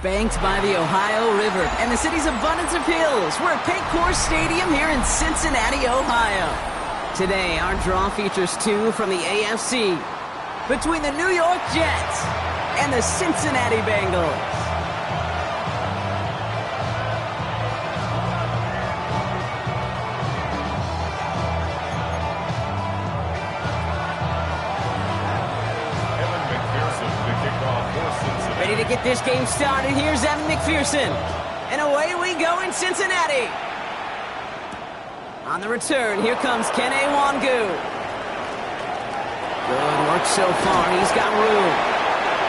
banked by the Ohio River and the city's abundance of hills. We're at Paycor Stadium here in Cincinnati, Ohio. Today, our draw features two from the AFC between the New York Jets and the Cincinnati Bengals. Ready to get this game started. Here's Evan McPherson. And away we go in Cincinnati. On the return, here comes Kene Wangu. Good work so far. He's got room.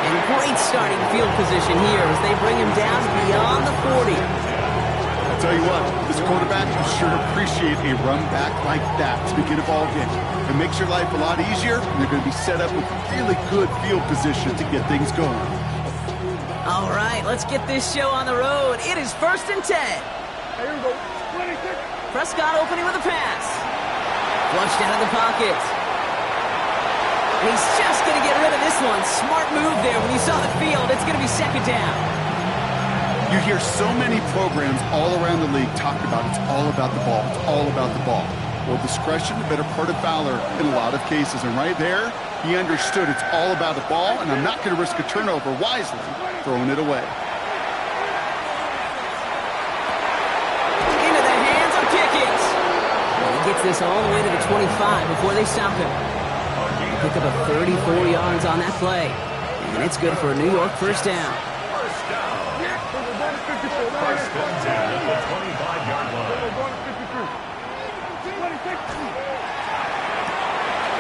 And great starting field position here as they bring him down beyond the 40. I'll tell you what, this quarterback will sure appreciate a run back like that to begin a ball game. It makes your life a lot easier, and they're going to be set up with really good field position to get things going. All right, let's get this show on the road. It is 1st and 10. Here we go. 26. Prescott opening with a pass. Flushed out of the pocket. And he's just going to get rid of this one. Smart move there when you saw the field. It's going to be 2nd down. You hear so many programs all around the league talk about it's all about the ball. It's all about the ball. Well, discretion, the better part of valor in a lot of cases. And right there, he understood it's all about the ball, and I'm not going to risk a turnover wisely, throwing it away. Into the hands of Pickens. And he gets this all the way to the 25 before they stop him. Pick up a 34 yards on that play. And it's good for a New York 1st down. First and 10 at the 25-yard line.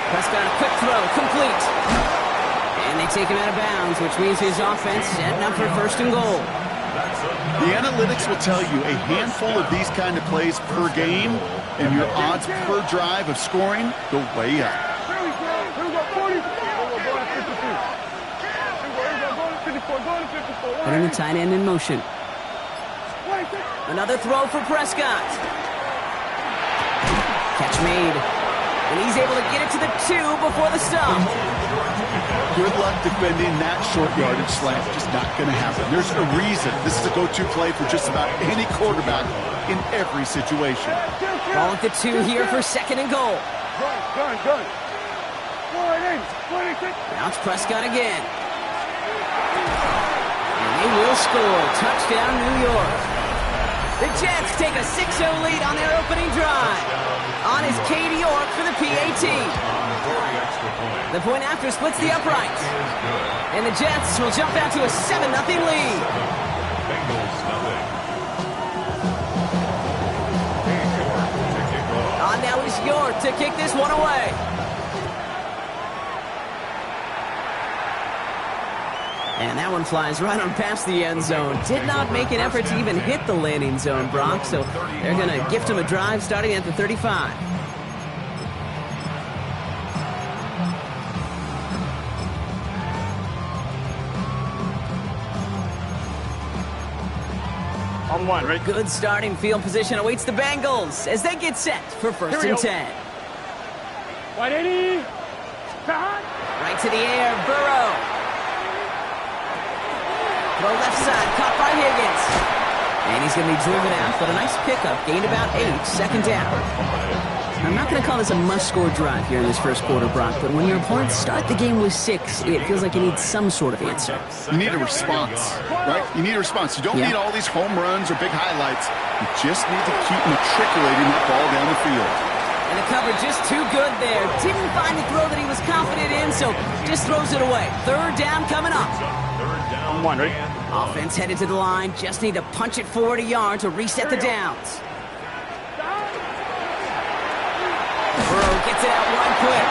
Prescott, a quick throw, complete. And they take him out of bounds, which means his offense setting up for 1st and goal. The analytics will tell you a handful of these kind of plays per game, and your odds per drive of scoring go way up. Putting the tight end in motion. Another throw for Prescott. Catch made. And he's able to get it to the 2 before the stop. Good luck defending that short yardage slant. Just not going to happen. There's a reason this is a go-to play for just about any quarterback in every situation. Ball at the 2 here for 2nd and goal. Good. Now it's Prescott again. And they will score. Touchdown, New York. The Jets take a 6-0 lead on their opening drive. On is Katie York for the PAT. The point after splits the uprights. And the Jets will jump out to a 7-0 lead. On now is York to kick this one away. And that one flies right on past the end zone. Did not make an effort to even hit the landing zone, Brock. So they're going to gift him a drive starting at the 35. On one, right? Good starting field position awaits the Bengals as they get set for 1st and 10. 180. Right to the air, Burrow. Throw left side, caught by Higgins. And he's going to be driven out, but a nice pickup. Gained about 8, 2nd down. I'm not going to call this a must-score drive here in this 1st quarter, Brock, but when your opponents start the game with 6, it feels like you need some sort of answer. You need a response, right? You need a response. You don't need all these home runs or big highlights. You just need to keep matriculating that ball down the field. And the cover just too good there. Didn't find the throw that he was confident in, so just throws it away. 3rd down coming up. On one, right? Offense headed to the line. Just need to punch it forward a yard to reset the downs. Burrow gets it out wide quick.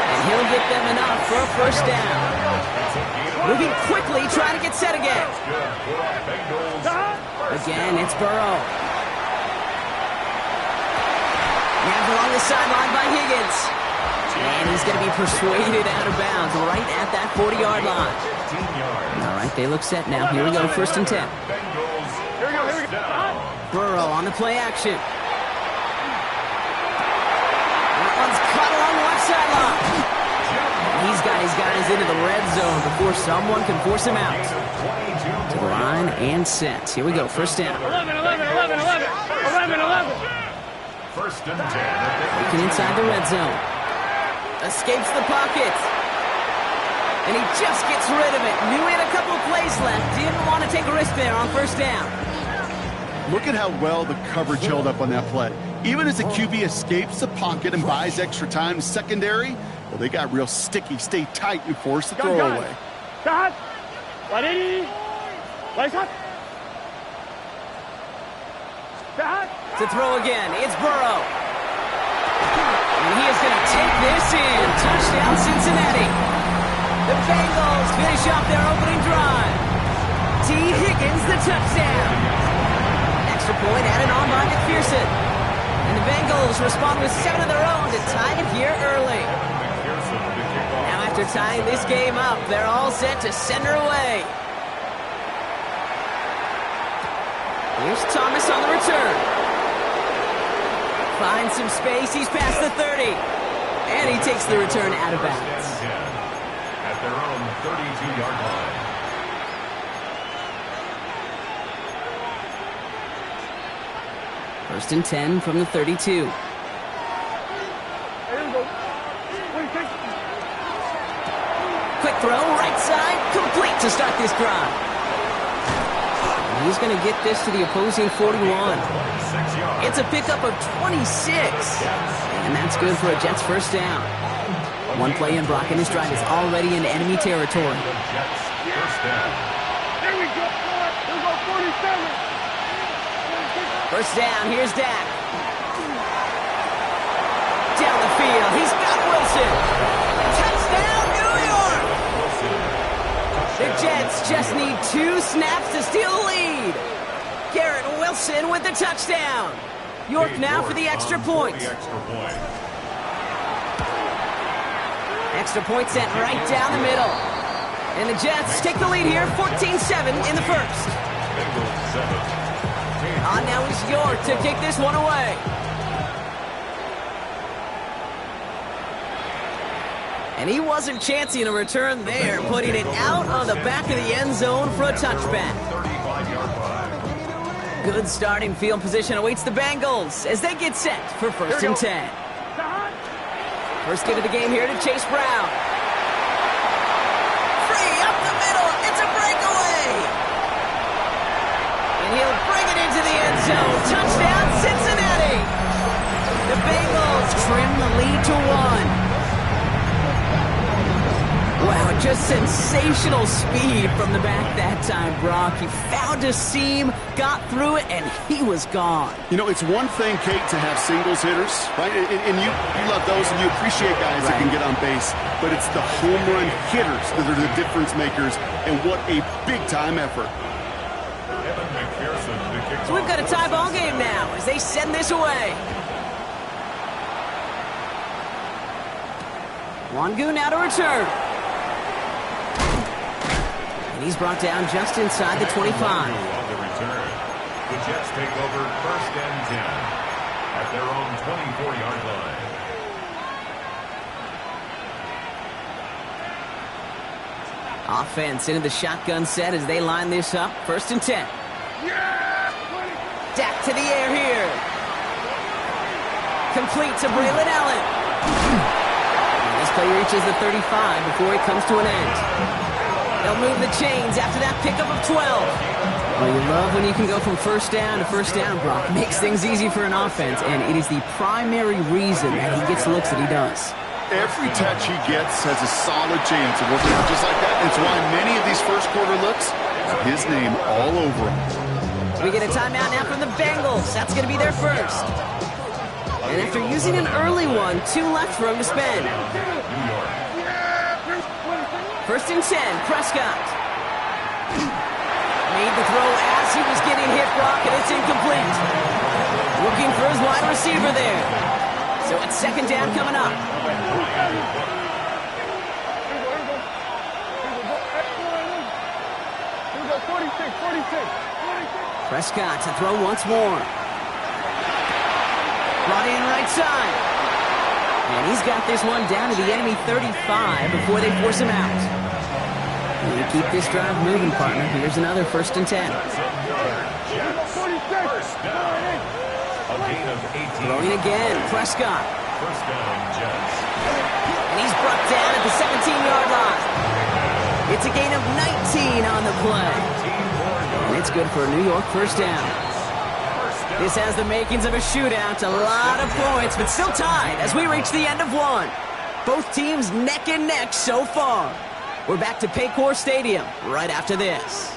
And he'll get them enough for a 1st down. Moving quickly, trying to get set again. Again, it's Burrow. Now along the sideline by Higgins. And he's going to be persuaded out of bounds right at that 40-yard line. All right, they look set now. Here we go, 1st and 10. Burrow on the play action. That one's caught along the left sideline. He's got his guys into the red zone before someone can force him out. To the line and set. Here we go, first down. 11. First and 10. Looking inside the red zone. Escapes the pocket. And he just gets rid of it. Knew he had a couple of plays left. Didn't want to take a risk there on first down. Look at how well the coverage held up on that play. Even as the QB escapes the pocket and buys extra time secondary, well, they got real sticky, stay tight, and force the throw away. Start. Ready. Place up. Start. To throw again, it's Burrow. And he is going to take this in. Touchdown, Cincinnati. The Bengals finish off their opening drive. T. Higgins, the touchdown. Extra point added on by McPherson. And the Bengals respond with 7 of their own to tie it here early. Now after tying this game up, they're all set to send her away. Here's Thomas on the return. Finds some space. He's past the 30. And he takes the return out of bounds. At their own 32-yard line. First and 10 from the 32. Quick throw, right side, complete to start this drive. And he's going to get this to the opposing 41. It's a pickup of 26. And that's good for a Jets first down. One play in Brock, and his drive is already in enemy territory. Jets first down. There we go. Here we go, 47. First down, here's Dak. Down the field, he's got Wilson. Touchdown, New York! The Jets just need 2 snaps to steal the lead. Garrett Wilson with the touchdown. York now for the extra point. Extra point sent right down the middle. And the Jets take the lead here, 14-7 in the first. On now is York to kick this one away. And he wasn't chancing a return there, putting it out on the back of the end zone for a touchback. Good starting field position awaits the Bengals as they get set for first and 10. First kick of the game here to Chase Brown. Free up the middle. It's a breakaway. And he'll bring it into the end zone. Touchdown, Cincinnati. The Bengals trim the lead to 1. Wow, just sensational speed from the back that time, Brock. He found a seam, got through it, and he was gone. You know, it's one thing, Kate, to have singles hitters, right? And you love those, and you appreciate guys that can get on base. But it's the home run hitters that are the difference makers, and what a big-time effort. So we've got a tie ball game now as they send this away. Wangu now to return. And he's brought down just inside the 25. The Jets take over first and 10 at their own 24-yard line. Offense into the shotgun set as they line this up. First and 10. Dak to the air here. Complete to Braylon Allen. This play reaches the 35 before it comes to an end. They'll move the chains after that pickup of 12. Well, you love when you can go from first down to first down, Brock. Makes things easy for an offense, and it is the primary reason that he gets looks that he does. Every touch he gets has a solid chance of working out just like that. It's why many of these first quarter looks have his name all over them. We get a timeout now from the Bengals. That's going to be their first. And after using an early one, 2 left for him to spend. First and 10, Prescott. Made the throw as he was getting hit, Brock, and it's incomplete. Looking for his wide receiver there. So it's second down coming up. Prescott to throw once more. Brought in right side. And he's got this one down to the enemy 35 before they force him out. You keep this drive moving, partner. Here's another 1st and 10. A gain of 18. Throwing again, Prescott. First down, Jets. And he's brought down at the 17-yard line. It's a gain of 19 on the play. And it's good for a New York 1st down. This has the makings of a shootout. A lot of points, but still tied as we reach the end of one. Both teams neck and neck so far. We're back to Paycor Stadium right after this.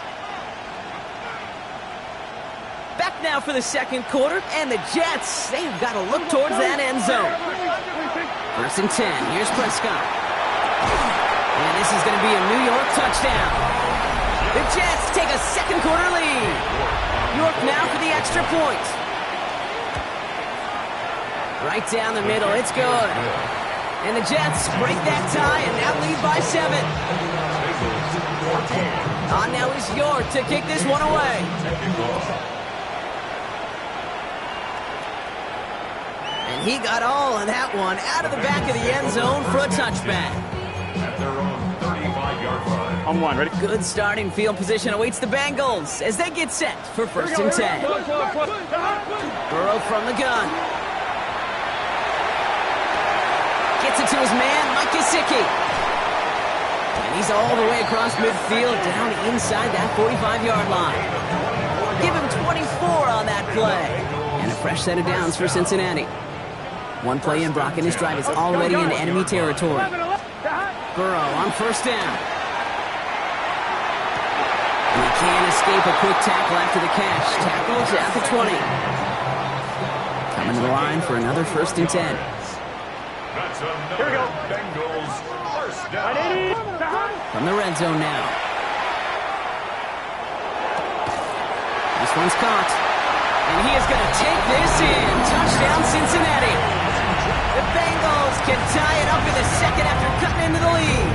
Back now for the 2nd quarter, and the Jets, they've got to look towards that end zone. 1st and 10, here's Prescott. And this is going to be a New York touchdown. The Jets take a 2nd quarter lead. York now for the extra point. Right down the middle, it's good. And the Jets break that tie and now lead by 7. Now is York to kick this one away. And he got all of that one out of the back of the end zone for a touchback. At their own 35-yard line. On one, ready? Good starting field position awaits the Bengals as they get set for 1st and 10. Burrow from the gun. Gets it to his man, Mike Gesicki. And he's all the way across midfield, down inside that 45-yard line. Give him 24 on that play. And a fresh set of downs for Cincinnati. One play in, Brock, and his drive is already in enemy territory. Burrow on 1st down. And he can't escape a quick tackle after the catch. Tackles at the 20. Coming to the line for another 1st and 10. That's another Bengals 1st down. From the red zone now. This one's caught. And he is going to take this in. Touchdown, Cincinnati. The Bengals can tie it up in the 2nd after cutting into the lead.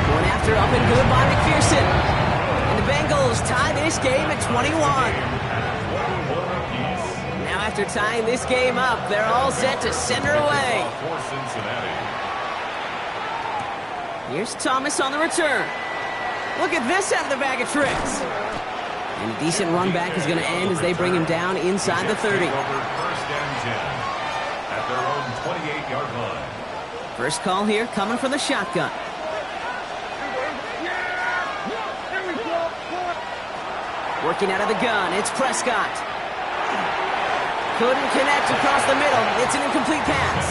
Going after up and good by McPherson. And the Bengals tie this game at 21. Now after tying this game up, they're all set to send her away. For Cincinnati. Here's Thomas on the return. Look at this out of the bag of tricks. And a decent run back is going to end as they bring him down inside the 30. Over 1st and 10 at their own 28-yard line. First call here coming from the shotgun. Working out of the gun, it's Prescott. Couldn't connect across the middle. It's an incomplete pass.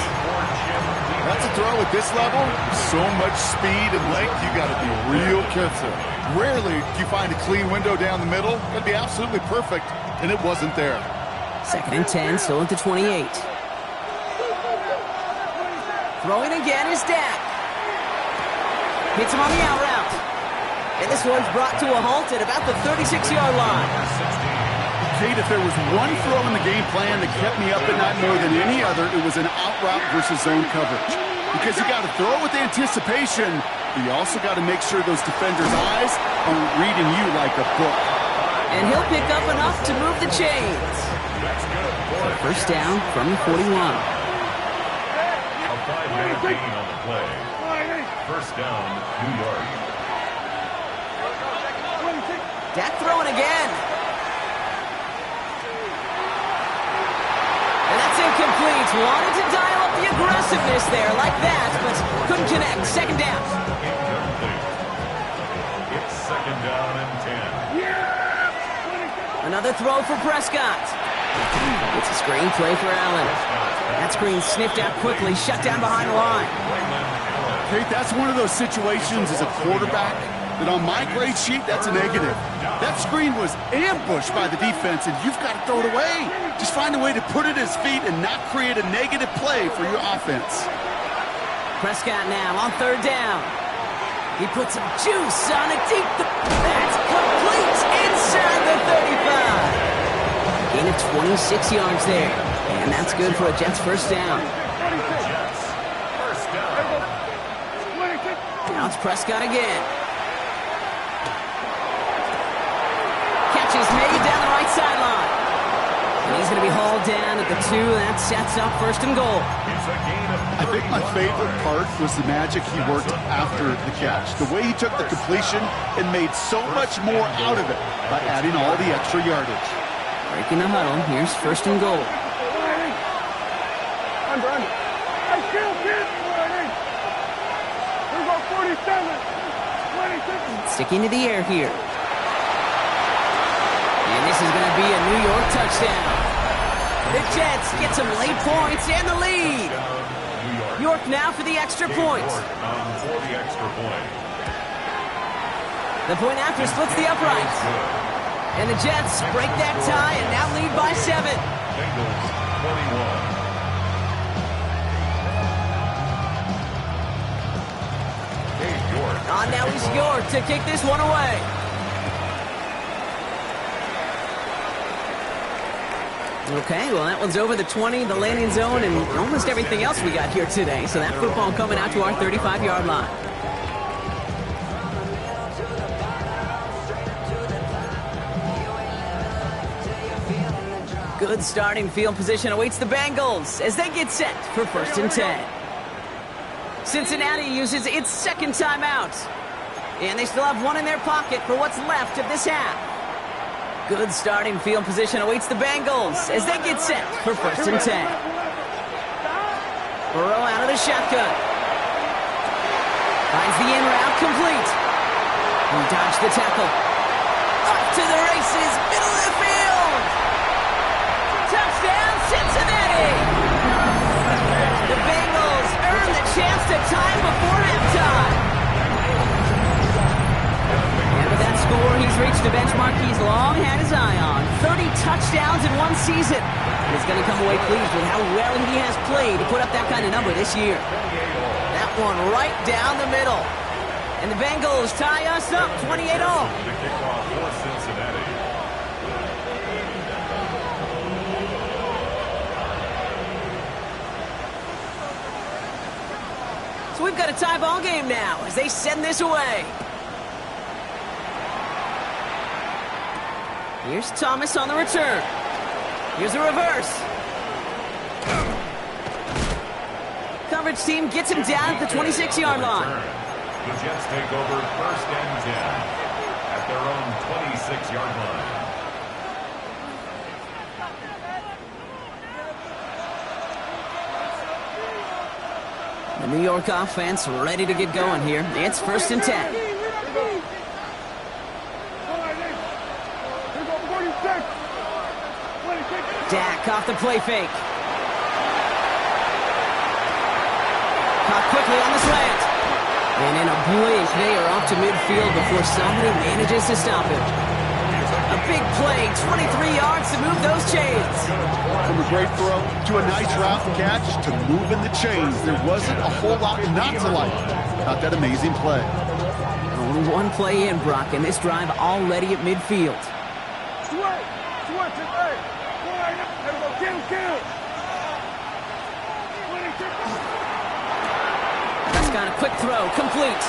That's a throw at this level. So much speed and length, you got to be real careful. Rarely do you find a clean window down the middle. That'd be absolutely perfect, and it wasn't there. 2nd and 10, still at the 28. Throwing again is Dak. Hits him on the out route. And this one's brought to a halt at about the 36-yard line. Kate, if there was one throw in the game plan that kept me up at night more than any other, it was an out route versus zone coverage. Because you got to throw with anticipation, but you also got to make sure those defenders' eyes aren't reading you like a book. And he'll pick up enough to move the chains. First down from the 41. A 5-yard gain on the play. First down, New York. Dak throwing again. And that's incomplete. Wanted to dial up the aggressiveness there like that, but couldn't connect. 2nd down. Incomplete. It's 2nd down and 10. Another throw for Prescott. It's a screen play for Allen. That screen sniffed out quickly, shut down behind the line. Kate, that's one of those situations as a quarterback that on my grade sheet, that's a negative. That screen was ambushed by the defense, and you've got to throw it away. Just find a way to put it at his feet and not create a negative play for your offense. Prescott now on 3rd down. He puts some juice on it deep. That's complete inside the 35. Gain of 26 yards there. And that's good for a Jets 1st down. Jets, 1st down. Now it's Prescott again. Catch is made down the right sideline. And he's going to be hauled down at the 2. That sets up 1st and goal. It's a gain of I think my favorite part was the magic he worked after the catch. The way he took the completion and made so much more out of it by adding all the extra yardage. Breaking the huddle. Here's first and goal. Under. Hey, kill, kid. We're going 47. 26. Sticking to the air here. And this is going to be a New York touchdown. The Jets get some late points and the lead. York now for the extra point. For the extra point. The point after splits the uprights. And the Jets break that tie and now lead by 7. Bengals 21. Now he's York to kick this one away. Okay, well, that one's over the 20, the landing zone, and almost everything else we got here today. So that football coming out to our 35-yard line. Good starting field position awaits the Bengals as they get set for first and 10. Cincinnati uses its second timeout. And they still have one in their pocket for what's left of this half. Good starting field position awaits the Bengals as they get set for first and 10. Burrow out of the shotgun. Finds the in route complete. He dodged the tackle. Up to the races, middle of the field. Touchdown, Cincinnati! The Bengals earn the chance to tie before halftime. And with that score, he's reached the benchmark he's long had his eye on. 30 touchdowns in one season. And he's going to come away pleased with how well he has played to put up that kind of number this year. That one right down the middle. And the Bengals tie us up 28-all. The kickoff for Cincinnati. So we've got a tie ball game now as they send this away. Here's Thomas on the return. Here's a reverse. Coverage team gets him down at the 26-yard line. The Jets take over first and 10 at their own 26-yard line. The New York offense ready to get going here. It's first and 10. Dak off the play fake. Caught quickly on the slant. And in a blink, they are off to midfield before somebody manages to stop him. A big play, 23 yards to move those chains. From a great throw to a nice route catch to moving the chains. There wasn't a whole lot not to like about that amazing play. Only one play in, Brock, and this drive already at midfield. Prescott, a quick throw, complete.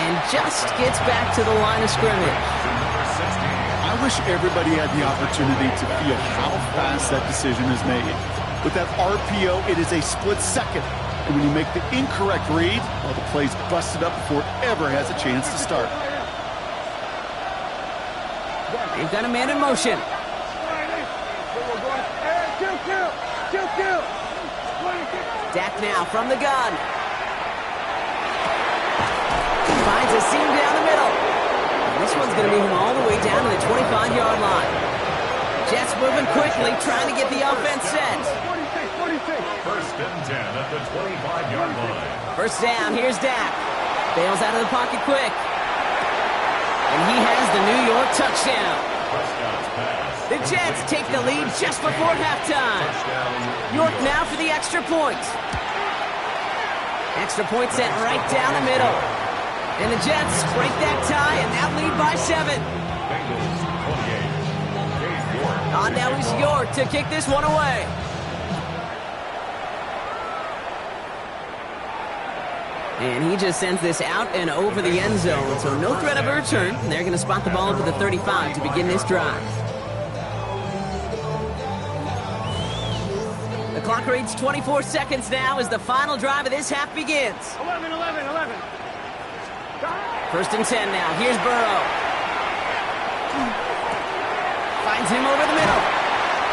And just gets back to the line of scrimmage. I wish everybody had the opportunity to feel how fast that decision is made. With that RPO, it is a split second. And when you make the incorrect read, well, the play's busted up before it ever has a chance to start. They've got a man in motion. Dak now from the gun. Finds a seam down the middle. And this one's going to move him all the way down to the 25-yard line. Jets moving quickly, trying to get the offense set. First and 10 at the 25-yard line. First down, here's Dak. Bails out of the pocket quick. And he has the New York touchdown. The Jets take the lead just before halftime. York now for the extra point. Extra point set right down the middle. And the Jets break that tie and now lead by 7. On now is York to kick this one away. And he just sends this out and over the end zone. So no threat of a return. They're going to spot the ball over the 35 to begin this drive. The clock reads 24 seconds now as the final drive of this half begins. 11, 11, 11. First and 10 now. Here's Burrow. Finds him over the middle.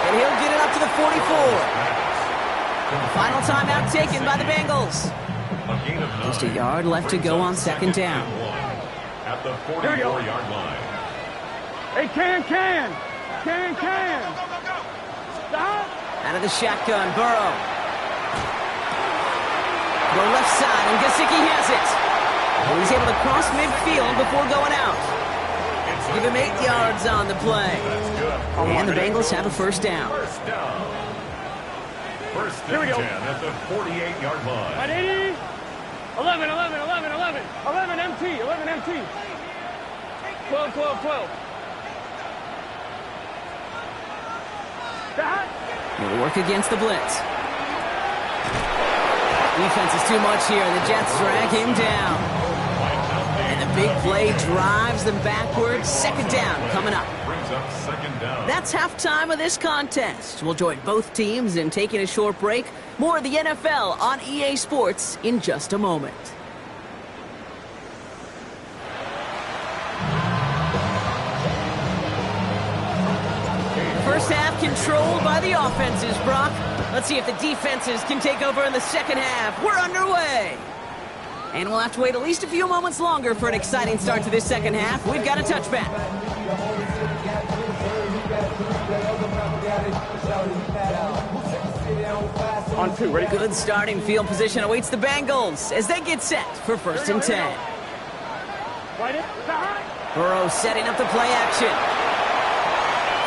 And he'll get it up to the 44. Final timeout taken by the Bengals. Just a yard left to go on second down. At the 44-yard line. Hey, can. Stop. Out of the shotgun, Burrow. The left side, and Gesicki has it. And he's able to cross midfield before going out. Give him 8 yards on the play. And the Bengals have a first down. First and 10 at the 48-yard line. Right, 80. 11, 11, 11, 11. 11 MT, 11 MT. 12, 12, 12. Stop. He'll work against the blitz. Defense is too much here. The Jets drag him down. And the big play drives them backwards. Second down coming up. Brings up second down. That's halftime of this contest. We'll join both teams in taking a short break. More of the NFL on EA Sports in just a moment. First half controlled by the offenses, Brock. Let's see if the defenses can take over in the second half. We're underway. And we'll have to wait at least a few moments longer for an exciting start to this second half. We've got a touchback. On 2, ready? Good starting field position awaits the Bengals as they get set for first and 10. Right it. Stop. Burrow setting up the play action.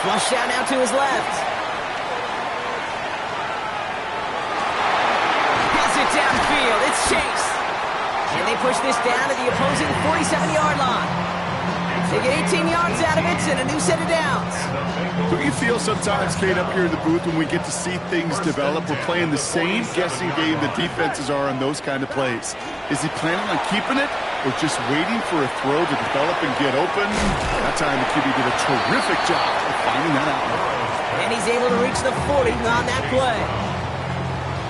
Flush out now to his left. Has it downfield. It's Chase. And they push this down to the opposing 47-yard line. They get 18 yards out of it and a new set of downs. Don't you feel sometimes, Kate, up here in the booth when we get to see things develop? We're playing the same guessing game the defenses are on those kind of plays. Is he planning on keeping it or just waiting for a throw to develop and get open? That time the QB did a terrific job of finding that out. And he's able to reach the 40 on that play.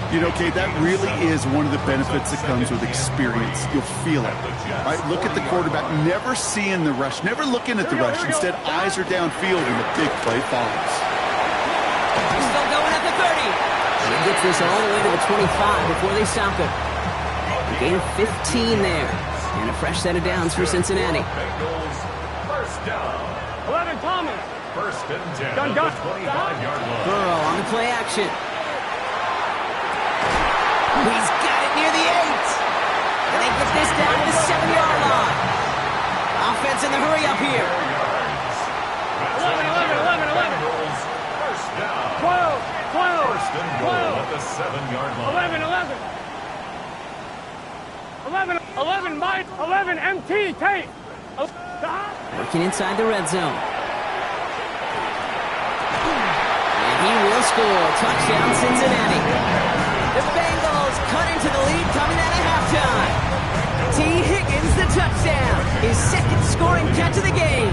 You know, Kate, that really is one of the benefits that comes with experience. You'll feel it. Right? Look at the quarterback, never seeing the rush, never looking at the rush. Instead, eyes are downfield and the big play follows. He's still going at the 30. And he gets this all the way to the 25 before they stop him. A gain of 15 there. And a fresh set of downs for Cincinnati. Bengals first down. 11 Thomas. First and 10 Done, at done. the 25-yard line. Burrow on the play action. He's got it near the 8. And they get this down to the 7-yard line. Offense in the hurry up here. 11, 11, 11, 11. Bengals first down. 12, 12. First and goal at the 7-yard line. 11, 11. 11, 11, Mike. 11, MT, Tate. Stop. Working inside the red zone. And he will score. Touchdown, Cincinnati. The Bengals cut into the lead coming out of halftime. T. Higgins, the touchdown. His second scoring catch of the game.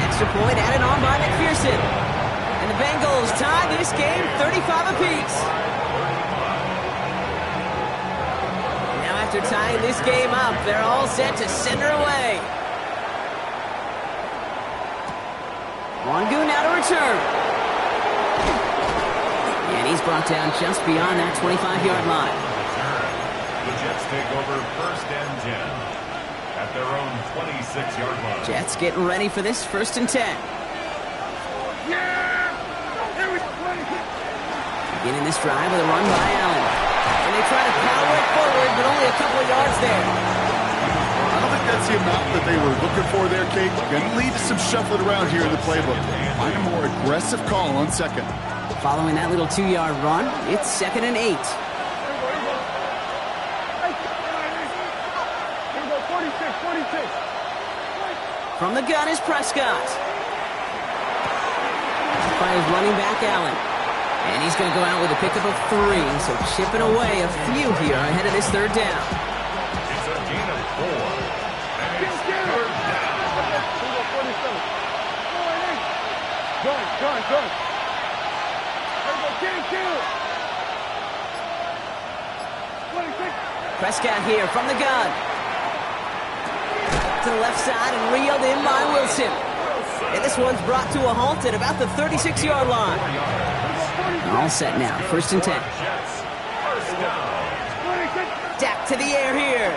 Extra point added on by McPherson. And the Bengals tie this game 35 apiece. Now after tying this game up, they're all set to send her away. Wangu now to return. And he's brought down just beyond that 25-yard line. The Jets take over first and 10 at their own 26-yard line. Jets getting ready for this first and 10. Beginning this drive with a run by Allen. And they try to power it forward, but only a couple of yards there. I don't think that's the amount that they were looking for there, Kate. Going to lead to some shuffling around here in the playbook. Find a more aggressive call on second. Following that little 2-yard run, it's second and 8. Here we go, 46, 46. From the gun is Prescott. By his running back, Allen. And he's going to go out with a pickup of 3, so chipping away a few here ahead of this third down. It's a gain of 4. And it's third down. Here we go, 47. Good. Prescott here from the gun. To the left side and reeled in by Wilson. And this one's brought to a halt at about the 36-yard line. All set now, 1st and 10. Dak to the air here.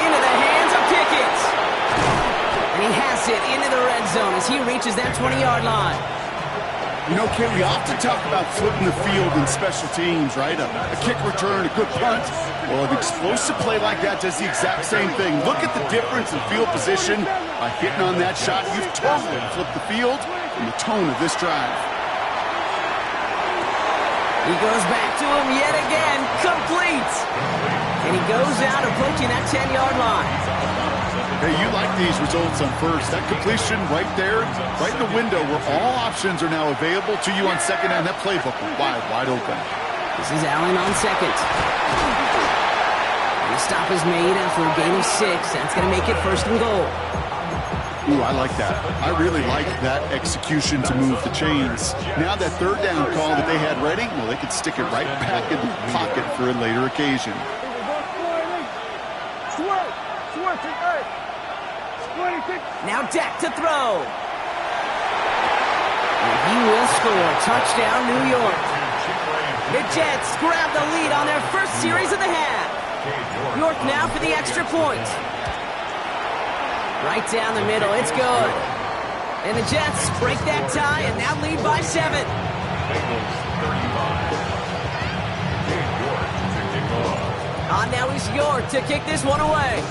Into the hands of Pickett. And he has it into the red zone as he reaches that 20-yard line. You know, Kay, we often talk about flipping the field in special teams, right? A kick return, a good punt. Well, an explosive play like that does the exact same thing. Look at the difference in field position. By hitting on that shot, you've totally flipped the field and the tone of this drive. He goes back to him yet again, complete. And he goes out approaching that 10-yard line. Hey, you like these results on first. That completion right there, right in the window where all options are now available to you on second down. That playbook wide open. This is Allen on second. And the stop is made after a gain of 6. That's going to make it 1st and goal. Ooh, I like that. I really like that execution to move the chains. Now that 3rd down call that they had ready, well, they could stick it right back in the pocket for a later occasion. Now Dak to throw. And he will score. Touchdown, New York. The Jets grab the lead on their first series of the half. York now for the extra point. Right down the middle. It's good. And the Jets break that tie and now lead by 7. On now is York to kick this one away.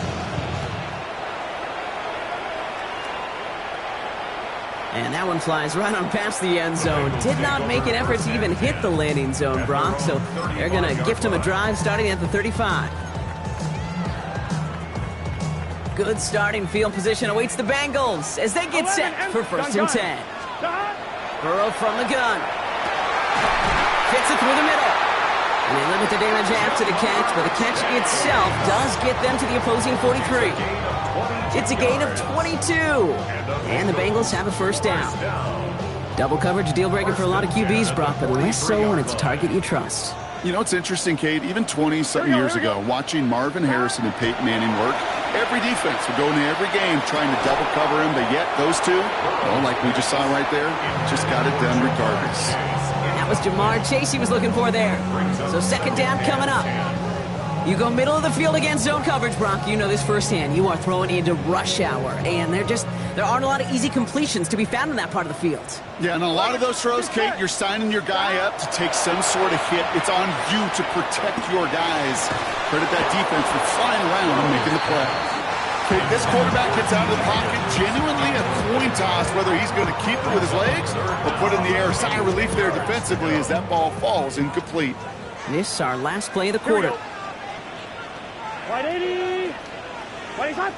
And that one flies right on past the end zone. Did not make an effort to even hit the landing zone, Brock. So they're going to gift him a drive starting at the 35. Good starting field position awaits the Bengals as they get set for 1st and 10. Burrow from the gun. Fits it through the middle. And they limit the damage after the catch, but the catch itself does get them to the opposing 43. It's a gain of 22. And the Bengals have a 1st down. Double coverage, deal breaker for a lot of QBs, Brock, but less so when it's a target you trust. You know, it's interesting, Kate, even 20-something years ago, watching Marvin Harrison and Peyton Manning work, every defense would go into every game trying to double cover him, but yet those two, well, like we just saw right there, just got it done regardless. That was Jamar Chase he was looking for there. So 2nd down coming up. You go middle of the field against zone coverage, Brock. You know this firsthand. You are throwing into rush hour, and there aren't a lot of easy completions to be found in that part of the field. Yeah, and a lot of those throws, Kate, you're signing your guy up to take some sort of hit. It's on you to protect your guys. Credit that defense for flying around and making the play. Kate, this quarterback gets out of the pocket, genuinely a coin toss, whether he's going to keep it with his legs or put it in the air. Sigh of relief there defensively as that ball falls incomplete. This is our last play of the quarter. Wide 80. Wide hot.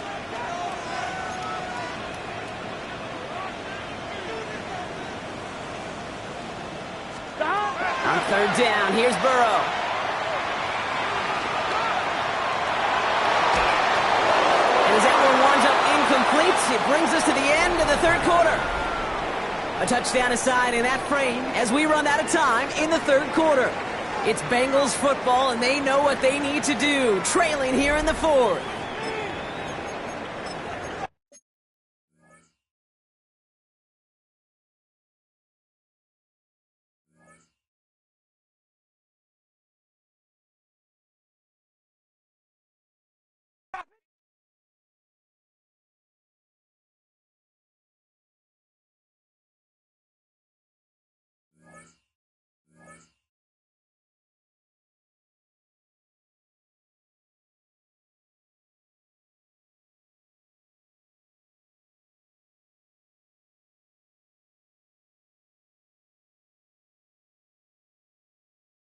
On 3rd down, here's Burrow. And as that one winds up incomplete, it brings us to the end of the 3rd quarter. A touchdown aside in that frame as we run out of time in the 3rd quarter. It's Bengals football, and they know what they need to do, trailing here in the 4th.